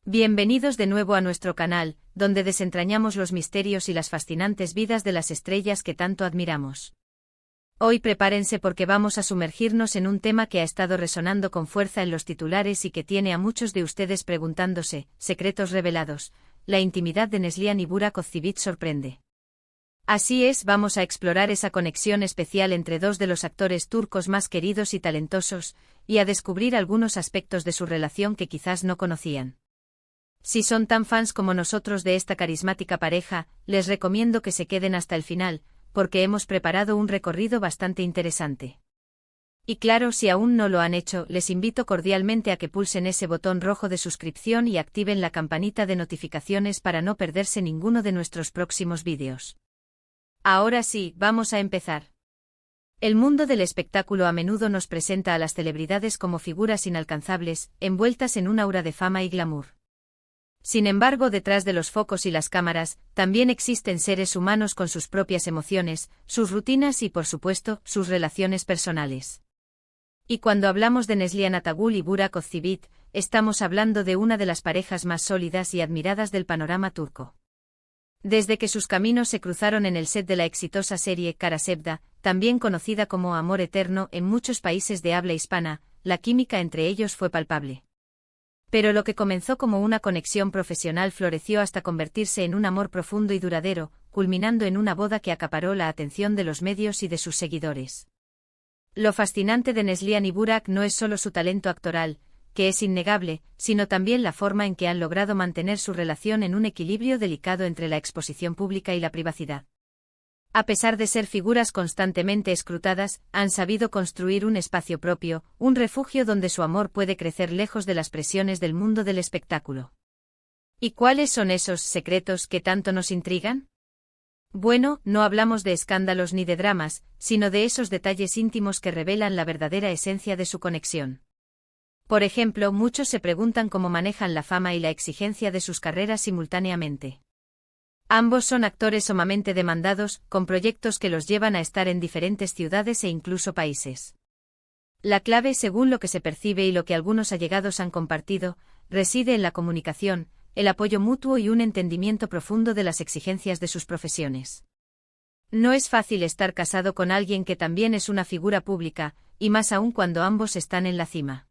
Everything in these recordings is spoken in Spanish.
Bienvenidos de nuevo a nuestro canal, donde desentrañamos los misterios y las fascinantes vidas de las estrellas que tanto admiramos. Hoy prepárense porque vamos a sumergirnos en un tema que ha estado resonando con fuerza en los titulares y que tiene a muchos de ustedes preguntándose: secretos revelados, la intimidad de Neslihan y Burak Ozcevic sorprende. Así es, vamos a explorar esa conexión especial entre dos de los actores turcos más queridos y talentosos, y a descubrir algunos aspectos de su relación que quizás no conocían. Si son tan fans como nosotros de esta carismática pareja, les recomiendo que se queden hasta el final, porque hemos preparado un recorrido bastante interesante. Y claro, si aún no lo han hecho, les invito cordialmente a que pulsen ese botón rojo de suscripción y activen la campanita de notificaciones para no perderse ninguno de nuestros próximos vídeos. Ahora sí, vamos a empezar. El mundo del espectáculo a menudo nos presenta a las celebridades como figuras inalcanzables, envueltas en un aura de fama y glamour. Sin embargo, detrás de los focos y las cámaras, también existen seres humanos con sus propias emociones, sus rutinas y, por supuesto, sus relaciones personales. Y cuando hablamos de Neslihan Atagul y Burak Ozcevic, estamos hablando de una de las parejas más sólidas y admiradas del panorama turco. Desde que sus caminos se cruzaron en el set de la exitosa serie Kara Sevda, también conocida como Amor Eterno en muchos países de habla hispana, la química entre ellos fue palpable. Pero lo que comenzó como una conexión profesional floreció hasta convertirse en un amor profundo y duradero, culminando en una boda que acaparó la atención de los medios y de sus seguidores. Lo fascinante de Neslihan y Burak no es solo su talento actoral, que es innegable, sino también la forma en que han logrado mantener su relación en un equilibrio delicado entre la exposición pública y la privacidad. A pesar de ser figuras constantemente escrutadas, han sabido construir un espacio propio, un refugio donde su amor puede crecer lejos de las presiones del mundo del espectáculo. ¿Y cuáles son esos secretos que tanto nos intrigan? Bueno, no hablamos de escándalos ni de dramas, sino de esos detalles íntimos que revelan la verdadera esencia de su conexión. Por ejemplo, muchos se preguntan cómo manejan la fama y la exigencia de sus carreras simultáneamente. Ambos son actores sumamente demandados, con proyectos que los llevan a estar en diferentes ciudades e incluso países. La clave, según lo que se percibe y lo que algunos allegados han compartido, reside en la comunicación, el apoyo mutuo y un entendimiento profundo de las exigencias de sus profesiones. No es fácil estar casado con alguien que también es una figura pública, y más aún cuando ambos están en la cima.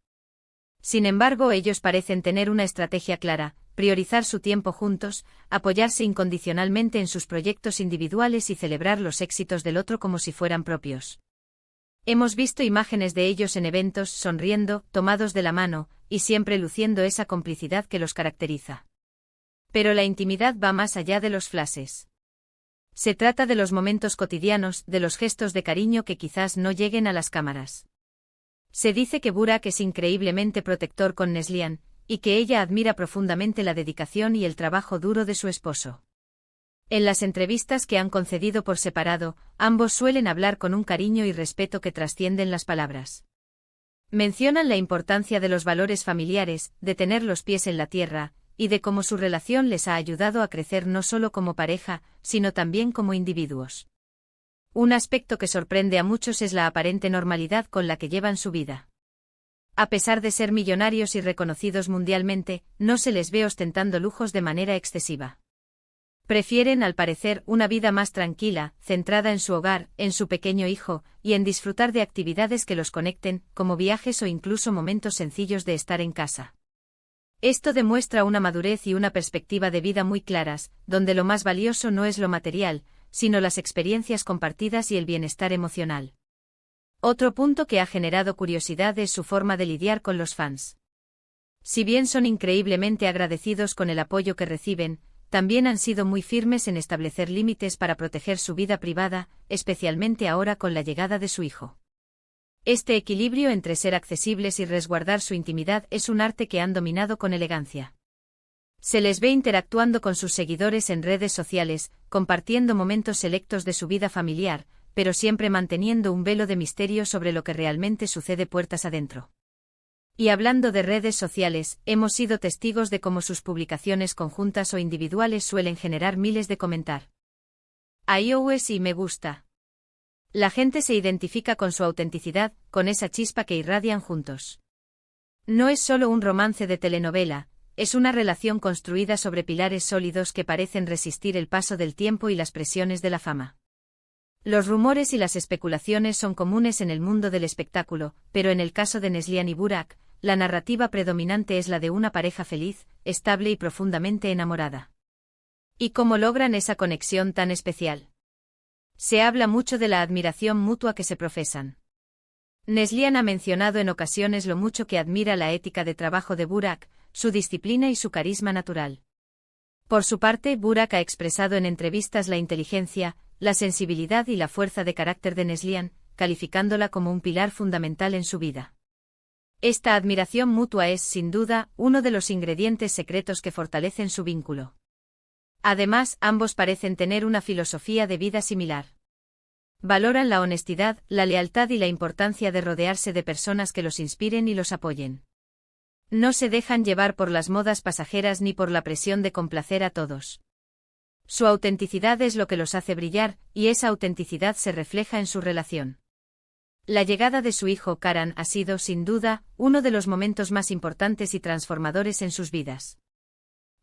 Sin embargo, ellos parecen tener una estrategia clara: priorizar su tiempo juntos, apoyarse incondicionalmente en sus proyectos individuales y celebrar los éxitos del otro como si fueran propios. Hemos visto imágenes de ellos en eventos, sonriendo, tomados de la mano, y siempre luciendo esa complicidad que los caracteriza. Pero la intimidad va más allá de los flashes. Se trata de los momentos cotidianos, de los gestos de cariño que quizás no lleguen a las cámaras. Se dice que Burak es increíblemente protector con Neslihan, y que ella admira profundamente la dedicación y el trabajo duro de su esposo. En las entrevistas que han concedido por separado, ambos suelen hablar con un cariño y respeto que trascienden las palabras. Mencionan la importancia de los valores familiares, de tener los pies en la tierra, y de cómo su relación les ha ayudado a crecer no solo como pareja, sino también como individuos. Un aspecto que sorprende a muchos es la aparente normalidad con la que llevan su vida. A pesar de ser millonarios y reconocidos mundialmente, no se les ve ostentando lujos de manera excesiva. Prefieren, al parecer, una vida más tranquila, centrada en su hogar, en su pequeño hijo, y en disfrutar de actividades que los conecten, como viajes o incluso momentos sencillos de estar en casa. Esto demuestra una madurez y una perspectiva de vida muy claras, donde lo más valioso no es lo material, sino las experiencias compartidas y el bienestar emocional. Otro punto que ha generado curiosidad es su forma de lidiar con los fans. Si bien son increíblemente agradecidos con el apoyo que reciben, también han sido muy firmes en establecer límites para proteger su vida privada, especialmente ahora con la llegada de su hijo. Este equilibrio entre ser accesibles y resguardar su intimidad es un arte que han dominado con elegancia. Se les ve interactuando con sus seguidores en redes sociales, compartiendo momentos selectos de su vida familiar, pero siempre manteniendo un velo de misterio sobre lo que realmente sucede puertas adentro. Y hablando de redes sociales, hemos sido testigos de cómo sus publicaciones conjuntas o individuales suelen generar miles de comentarios. iOS y me gusta. La gente se identifica con su autenticidad, con esa chispa que irradian juntos. No es solo un romance de telenovela, Es una relación construida sobre pilares sólidos que parecen resistir el paso del tiempo y las presiones de la fama. Los rumores y las especulaciones son comunes en el mundo del espectáculo, pero en el caso de Neslihan y Burak, la narrativa predominante es la de una pareja feliz, estable y profundamente enamorada. ¿Y cómo logran esa conexión tan especial? Se habla mucho de la admiración mutua que se profesan. Neslihan ha mencionado en ocasiones lo mucho que admira la ética de trabajo de Burak, su disciplina y su carisma natural. Por su parte, Burak ha expresado en entrevistas la inteligencia, la sensibilidad y la fuerza de carácter de Neslihan, calificándola como un pilar fundamental en su vida. Esta admiración mutua es, sin duda, uno de los ingredientes secretos que fortalecen su vínculo. Además, ambos parecen tener una filosofía de vida similar. Valoran la honestidad, la lealtad y la importancia de rodearse de personas que los inspiren y los apoyen. No se dejan llevar por las modas pasajeras ni por la presión de complacer a todos. Su autenticidad es lo que los hace brillar, y esa autenticidad se refleja en su relación. La llegada de su hijo Karan ha sido, sin duda, uno de los momentos más importantes y transformadores en sus vidas.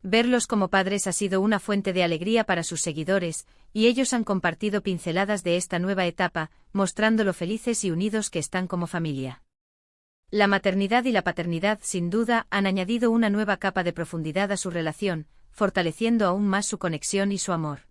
Verlos como padres ha sido una fuente de alegría para sus seguidores, y ellos han compartido pinceladas de esta nueva etapa, mostrando lo felices y unidos que están como familia. La maternidad y la paternidad, sin duda, han añadido una nueva capa de profundidad a su relación, fortaleciendo aún más su conexión y su amor.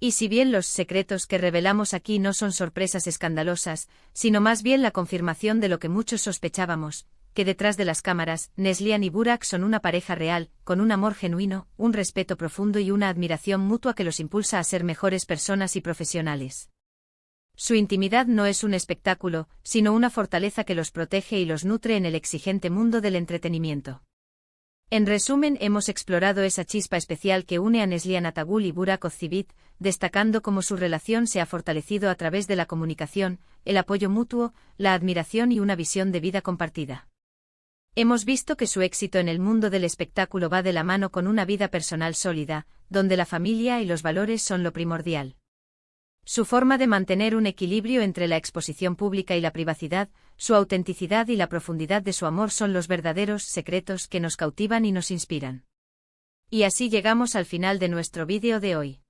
Y si bien los secretos que revelamos aquí no son sorpresas escandalosas, sino más bien la confirmación de lo que muchos sospechábamos, que detrás de las cámaras, Neslihan y Burak son una pareja real, con un amor genuino, un respeto profundo y una admiración mutua que los impulsa a ser mejores personas y profesionales. Su intimidad no es un espectáculo, sino una fortaleza que los protege y los nutre en el exigente mundo del entretenimiento. En resumen, hemos explorado esa chispa especial que une a Neslihan Atagul y Burak Ozcivit, destacando cómo su relación se ha fortalecido a través de la comunicación, el apoyo mutuo, la admiración y una visión de vida compartida. Hemos visto que su éxito en el mundo del espectáculo va de la mano con una vida personal sólida, donde la familia y los valores son lo primordial. Su forma de mantener un equilibrio entre la exposición pública y la privacidad, su autenticidad y la profundidad de su amor son los verdaderos secretos que nos cautivan y nos inspiran. Y así llegamos al final de nuestro vídeo de hoy.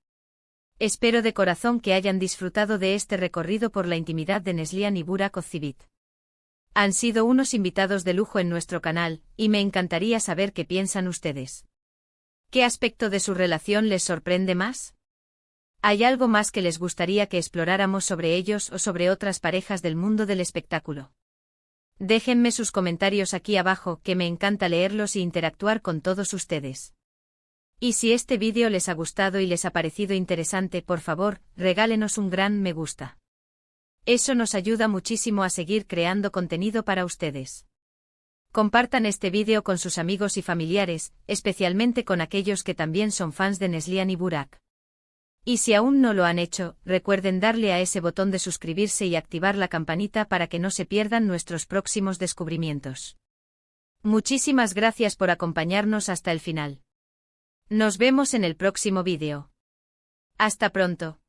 Espero de corazón que hayan disfrutado de este recorrido por la intimidad de Neslihan y Burak Ozcivit. Han sido unos invitados de lujo en nuestro canal, y me encantaría saber qué piensan ustedes. ¿Qué aspecto de su relación les sorprende más? ¿Hay algo más que les gustaría que exploráramos sobre ellos o sobre otras parejas del mundo del espectáculo? Déjenme sus comentarios aquí abajo, que me encanta leerlos e interactuar con todos ustedes. Y si este vídeo les ha gustado y les ha parecido interesante, por favor, regálenos un gran me gusta. Eso nos ayuda muchísimo a seguir creando contenido para ustedes. Compartan este vídeo con sus amigos y familiares, especialmente con aquellos que también son fans de Neslihan y Burak. Y si aún no lo han hecho, recuerden darle a ese botón de suscribirse y activar la campanita para que no se pierdan nuestros próximos descubrimientos. Muchísimas gracias por acompañarnos hasta el final. Nos vemos en el próximo vídeo. Hasta pronto.